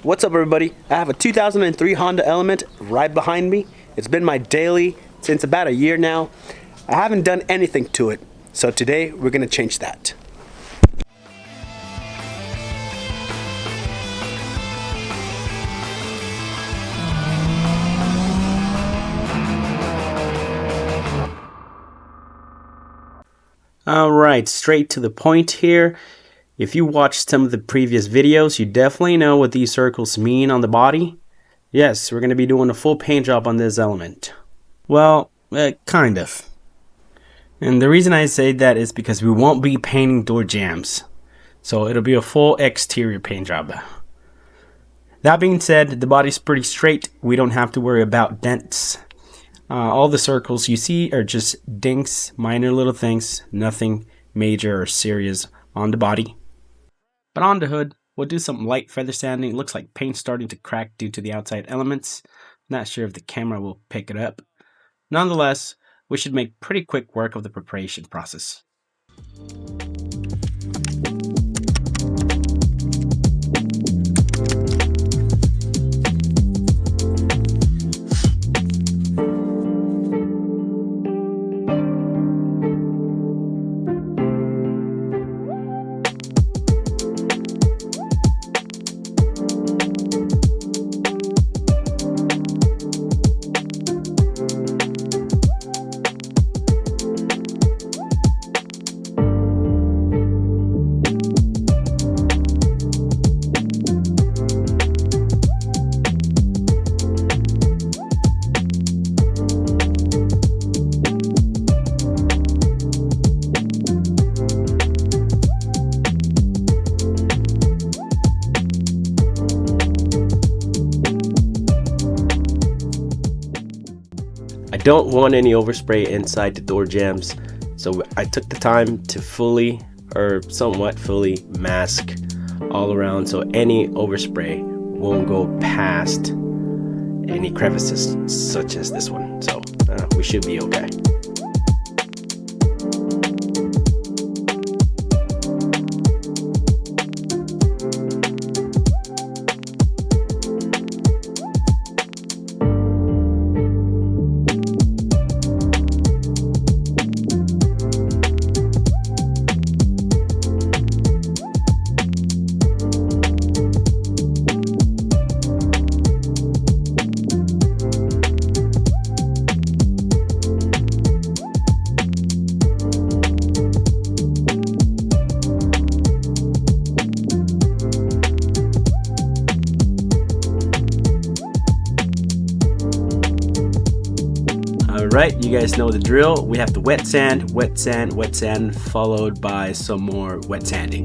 What's up, everybody? I have a 2003 Honda Element right behind me. It's been my daily since about a year now. I haven't done anything to it, so today we're gonna change that. Alright, straight to the point here. If you watched some of the previous videos, you definitely know what these circles mean on the body. Yes, we're going to be doing a full paint job on this element. Well, kind of. And the reason I say that is because we won't be painting door jambs. So it'll be a full exterior paint job. That being said, the body's pretty straight. We don't have to worry about dents. All the circles you see are just dinks, minor little things, nothing major or serious on the body. But on the hood, we'll do some light feather sanding. It looks like paint's starting to crack due to the outside elements. Not sure if the camera will pick it up. Nonetheless, we should make pretty quick work of the preparation process. I don't want any overspray inside the door jambs, so I took the time to fully or somewhat fully mask all around so any overspray won't go past any crevices such as this one. So we should be okay. Alright, you guys know the drill. We have to wet sand, wet sand, wet sand, followed by some more wet sanding.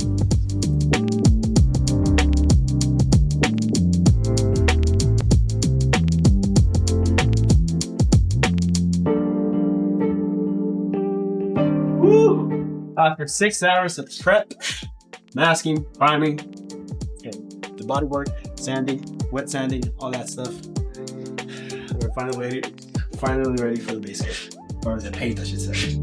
Woo! After 6 hours of prep, masking, priming, and the body work, sanding, wet sanding, all that stuff, we're finally ready for the base coat, or the paint, I should say.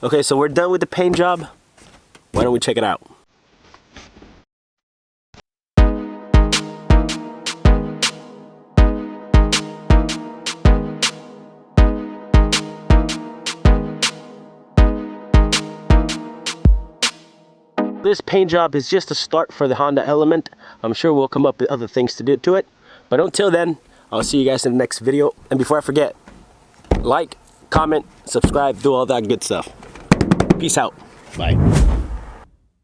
Okay, so we're done with the paint job. Why don't we check it out? This paint job is just a start for the Honda Element. I'm sure we'll come up with other things to do to it. But until then, I'll see you guys in the next video. And before I forget, like, comment, subscribe, do all that good stuff. Peace out. Bye.